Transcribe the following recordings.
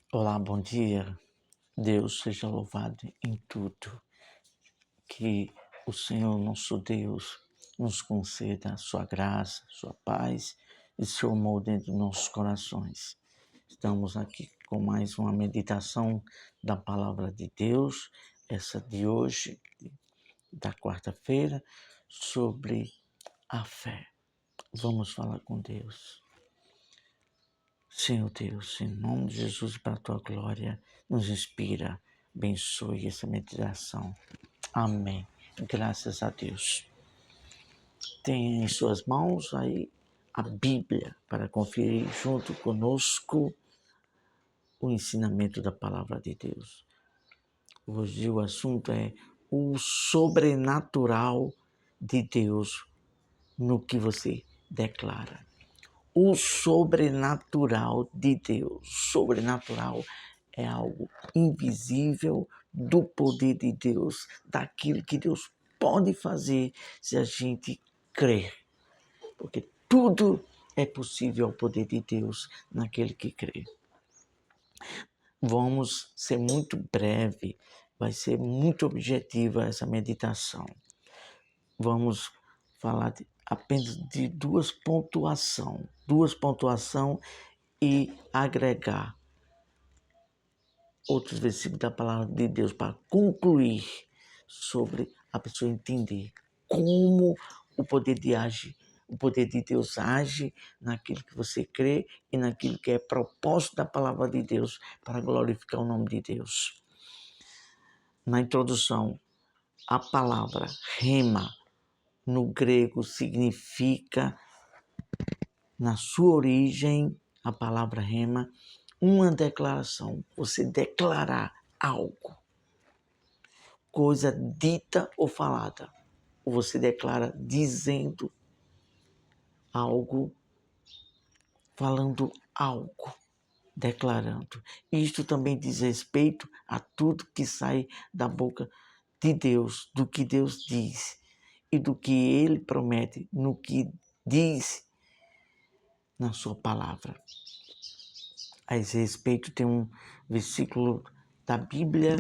Olá, bom dia. Deus seja louvado em tudo. Que o Senhor, nosso Deus, nos conceda a sua graça, sua paz e seu amor dentro dos nossos corações. Estamos aqui com mais uma meditação da palavra de Deus, essa de hoje, da quarta-feira, sobre a fé. Vamos falar com Deus. Senhor Deus, em nome de Jesus, para a tua glória, nos inspira, abençoe essa meditação. Amém. Graças a Deus. Tenha em suas mãos aí a Bíblia para conferir junto conosco o ensinamento da palavra de Deus. Hoje o assunto é o sobrenatural de Deus no que você declara. O sobrenatural de Deus. Sobrenatural é algo invisível do poder de Deus, daquilo que Deus pode fazer se a gente crer. Porque tudo é possível ao poder de Deus naquele que crê. Vamos ser muito breve, vai ser muito objetiva essa meditação. Vamos falar apenas de duas pontuações e agregar outros versículos da palavra de Deus para concluir sobre a pessoa entender como o poder de Deus age naquilo que você crê e naquilo que é propósito da palavra de Deus para glorificar o nome de Deus. Na introdução, a palavra rema no grego significa, na sua origem, a palavra rema, uma declaração, você declarar algo, coisa dita ou falada, ou você declara dizendo algo, falando algo, declarando. Isto também diz respeito a tudo que sai da boca de Deus, do que Deus diz e do que Ele promete, no que diz na sua palavra. A esse respeito tem um versículo da Bíblia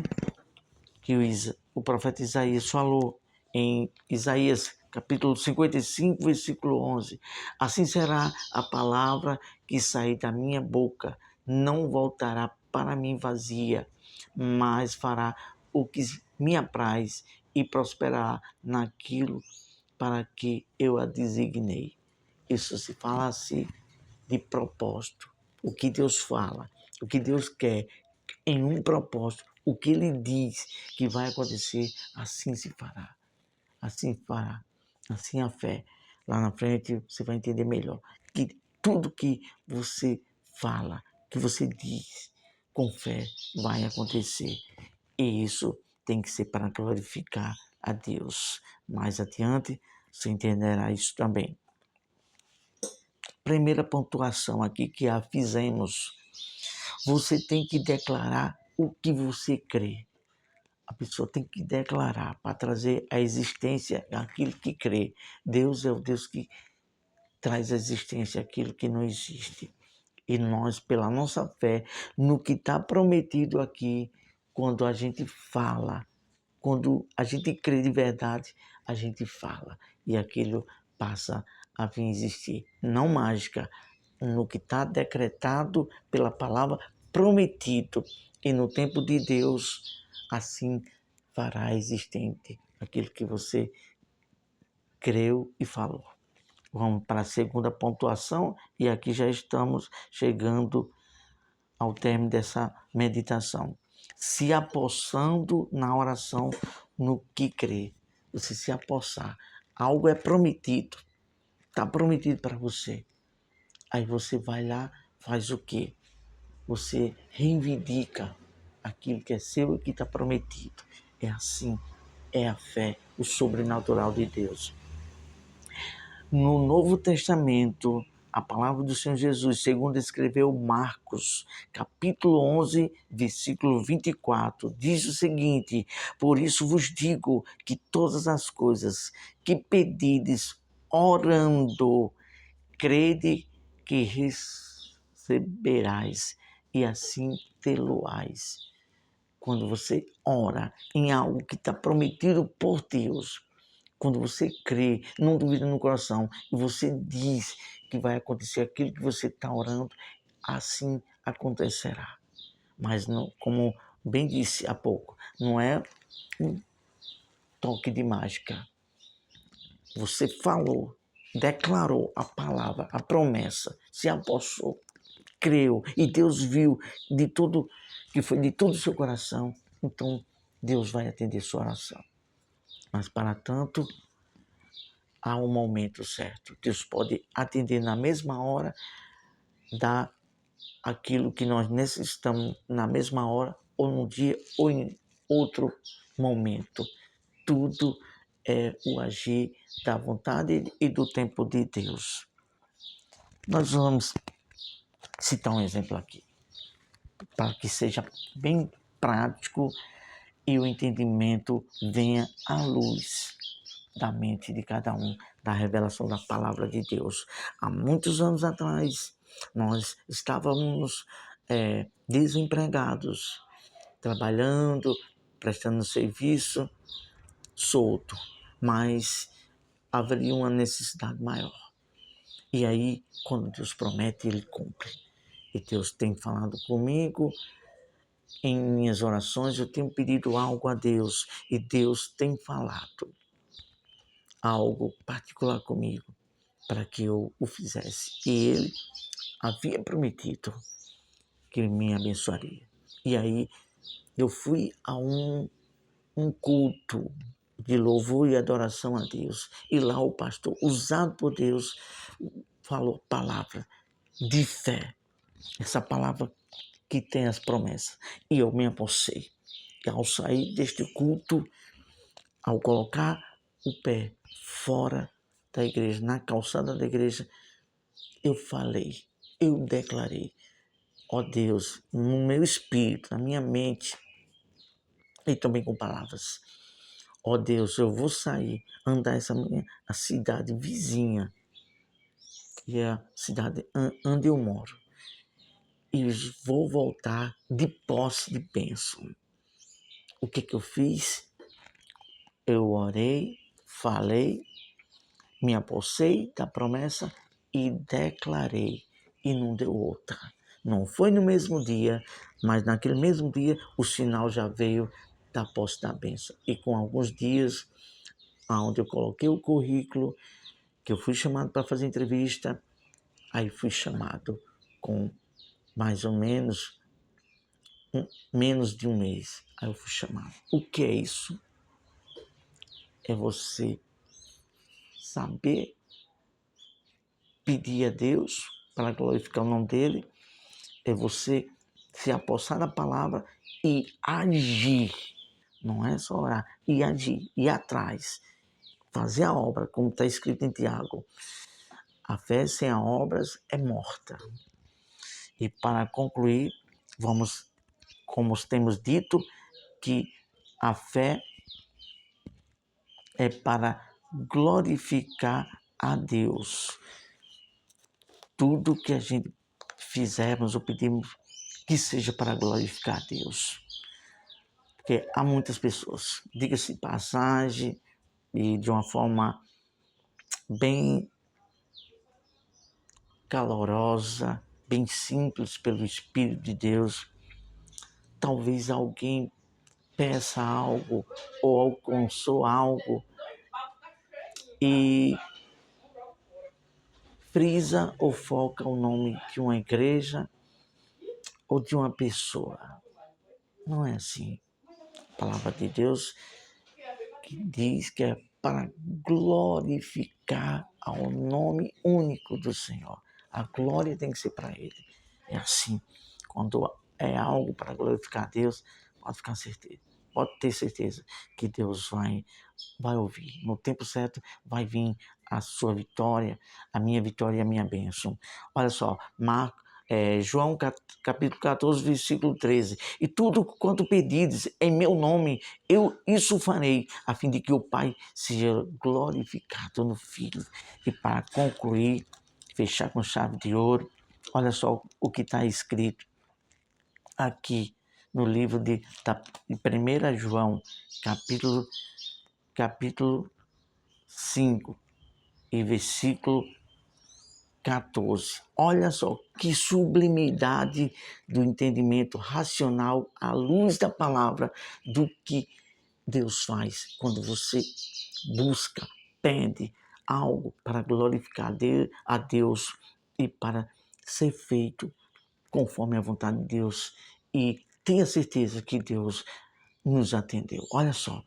que o profeta Isaías falou em Isaías capítulo 55, versículo 11. Assim será a palavra que sair da minha boca, não voltará para mim vazia, mas fará o que me apraz e prosperará naquilo para que eu a designei. Isso se fala-se de propósito. O que Deus fala, o que Deus quer em um propósito, o que Ele diz que vai acontecer, assim se fará. Assim fará. Assim a fé. Lá na frente você vai entender melhor que tudo que você fala, que você diz com fé vai acontecer. E isso tem que ser para glorificar a Deus. Mais adiante você entenderá isso também. Primeira pontuação aqui que a fizemos. Você tem que declarar o que você crê. A pessoa tem que declarar para trazer à existência aquilo que crê. Deus é o Deus que traz à existência aquilo que não existe. E nós, pela nossa fé, no que está prometido aqui, quando a gente fala, quando a gente crê de verdade, a gente fala. E aquilo passa a vir existir. Não mágica, no que está decretado pela palavra, prometido. E no tempo de Deus, assim fará existente aquilo que você creu e falou. Vamos para a segunda pontuação e aqui já estamos chegando ao término dessa meditação. Se apossando na oração no que crê. Você se apossar. Algo é prometido. Está prometido para você. Aí você vai lá, faz o quê? Você reivindica aquilo que é seu e que está prometido. É assim, é a fé, o sobrenatural de Deus. No Novo Testamento, a palavra do Senhor Jesus, segundo escreveu Marcos, capítulo 11, versículo 24, diz o seguinte: por isso vos digo que todas as coisas que pedides orando, crede que receberás e assim tê-lo-ás. Quando você ora em algo que está prometido por Deus, quando você crê, não duvida no coração, e você diz que vai acontecer aquilo que você está orando, assim acontecerá. Mas, não, como bem disse há pouco, não é um toque de mágica. Você falou, declarou a palavra, a promessa, se apossou, creu, e Deus viu de tudo, que foi de todo o seu coração, então Deus vai atender sua oração. Mas para tanto, há um momento certo. Deus pode atender na mesma hora, dar aquilo que nós necessitamos na mesma hora, ou no dia, ou em outro momento. Tudo é o agir da vontade e do tempo de Deus. Nós vamos citar um exemplo aqui, para que seja bem prático e o entendimento venha à luz da mente de cada um, da revelação da palavra de Deus. Há muitos anos atrás, nós estávamos desempregados, trabalhando, prestando serviço, solto, mas haveria uma necessidade maior. E aí, quando Deus promete, Ele cumpre. E Deus tem falado comigo, em minhas orações eu tenho pedido algo a Deus, e Deus tem falado algo particular comigo, para que eu o fizesse. E Ele havia prometido que Ele me abençoaria. E aí eu fui a um culto de louvor e adoração a Deus. E lá o pastor, usado por Deus, falou palavra de fé. Essa palavra que tem as promessas. E eu me apossei. E ao sair deste culto, ao colocar o pé fora da igreja, na calçada da igreja, eu falei, eu declarei, ó Deus, no meu espírito, na minha mente, e também com palavras, ó Deus, eu vou sair, andar a cidade vizinha, que é a cidade onde eu moro, e vou voltar de posse de bênção. O que eu fiz? Eu orei, falei, me apossei da promessa e declarei, e não deu outra. Não foi no mesmo dia, mas naquele mesmo dia o sinal já veio da posse da bênção. E com alguns dias, onde eu coloquei o currículo, que eu fui chamado para fazer entrevista, aí fui chamado com mais ou menos menos de um mês. Aí eu fui chamado. O que é isso? É você saber pedir a Deus para glorificar o nome dele, é você se apossar da palavra e agir. Não é só orar, e agir, ir atrás, fazer a obra, como está escrito em Tiago. A fé sem as obras é morta. E para concluir, vamos, como temos dito, que a fé é para glorificar a Deus. Tudo que a gente fizermos ou pedimos, que seja para glorificar a Deus. Porque há muitas pessoas, diga-se de passagem, e de uma forma bem calorosa, bem simples pelo Espírito de Deus. Talvez alguém peça algo ou alcançou algo e frisa ou foca o nome de uma igreja ou de uma pessoa. Não é assim. A palavra de Deus que diz que é para glorificar ao nome único do Senhor. A glória tem que ser para Ele. É assim. Quando é algo para glorificar a Deus, pode ter certeza que Deus vai ouvir. No tempo certo vai vir a sua vitória, a minha vitória e a minha bênção. Olha só, João capítulo 14, versículo 13. E tudo quanto pedides em meu nome, eu isso farei, a fim de que o Pai seja glorificado no Filho. E para concluir, fechar com chave de ouro, olha só o que está escrito aqui no livro de 1 João, capítulo 5 e versículo 14. Olha só que sublimidade do entendimento racional à luz da palavra do que Deus faz quando você busca, pede algo para glorificar a Deus e para ser feito conforme a vontade de Deus, e tenha certeza que Deus nos atendeu. Olha só,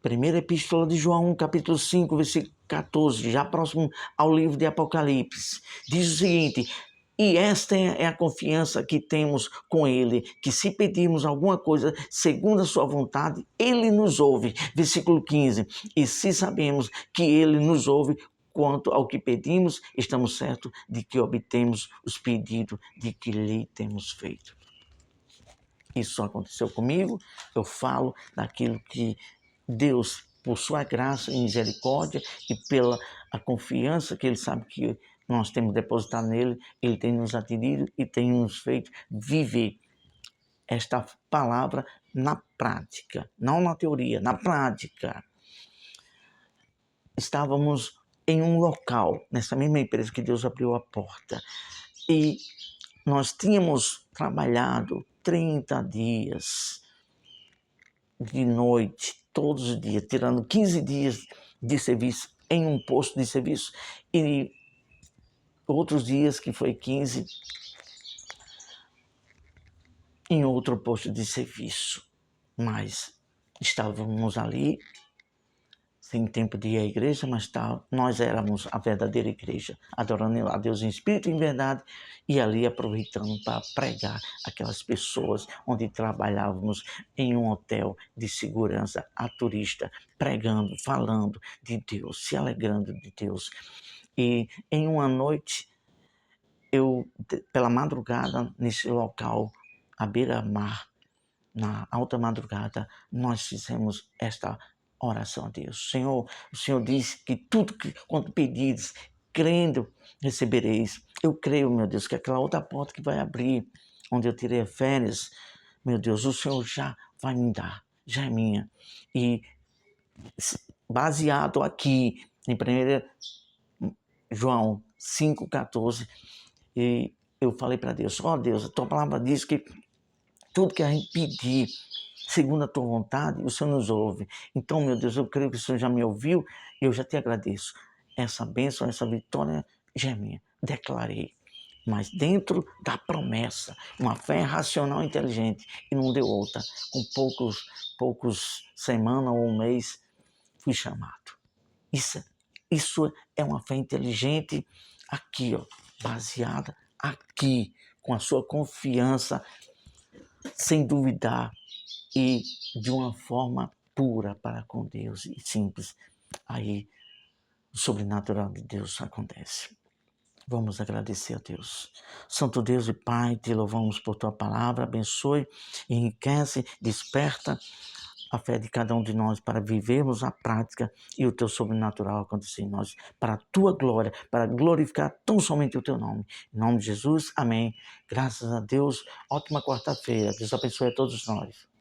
primeira epístola de João, capítulo 5, versículo 14, já próximo ao livro de Apocalipse, diz o seguinte: e esta é a confiança que temos com Ele, que se pedirmos alguma coisa segundo a sua vontade, Ele nos ouve. Versículo 15, e se sabemos que Ele nos ouve quanto ao que pedimos, estamos certos de que obtemos os pedidos de que lhe temos feito. Isso aconteceu comigo, eu falo daquilo que Deus, por sua graça e misericórdia e pela a confiança que Ele sabe que nós temos depositado nele, Ele tem nos atendido e tem nos feito viver esta palavra na prática, não na teoria, na prática. Estávamos em um local, nessa mesma empresa que Deus abriu a porta, e nós tínhamos trabalhado 30 dias de noite, todos os dias, tirando 15 dias de serviço em um posto de serviço e outros dias, que foi 15, em outro posto de serviço. Mas estávamos ali, sem tempo de ir à igreja, mas nós éramos a verdadeira igreja, adorando a Deus em espírito e em verdade, e ali aproveitando para pregar aquelas pessoas onde trabalhávamos em um hotel de segurança a turista, pregando, falando de Deus, se alegrando de Deus. E em uma noite, eu, pela madrugada, nesse local, à beira-mar, na alta madrugada, nós fizemos esta oração a Deus. Senhor, o Senhor disse que tudo quanto pedires, crendo, recebereis. Eu creio, meu Deus, que aquela outra porta que vai abrir, onde eu tirei férias, meu Deus, o Senhor já vai me dar, já é minha. E baseado aqui em 1 João 5,14, e eu falei para Deus: ó Deus, a tua palavra diz que tudo que a gente pedir, segundo a tua vontade, o Senhor nos ouve. Então, meu Deus, eu creio que o Senhor já me ouviu e eu já te agradeço. Essa bênção, essa vitória já é minha. Declarei. Mas dentro da promessa, uma fé racional e inteligente, e não deu outra. Com poucos semanas ou um mês, fui chamado. Isso é uma fé inteligente aqui, ó, baseada aqui, com a sua confiança, sem duvidar, e de uma forma pura para com Deus e simples. Aí o sobrenatural de Deus acontece. Vamos agradecer a Deus. Santo Deus e Pai, te louvamos por tua palavra, abençoe, enriquece, desperta a fé de cada um de nós para vivermos a prática e o teu sobrenatural acontecer em nós, para a tua glória, para glorificar tão somente o teu nome. Em nome de Jesus, amém. Graças a Deus, ótima quarta-feira. Deus abençoe a todos nós.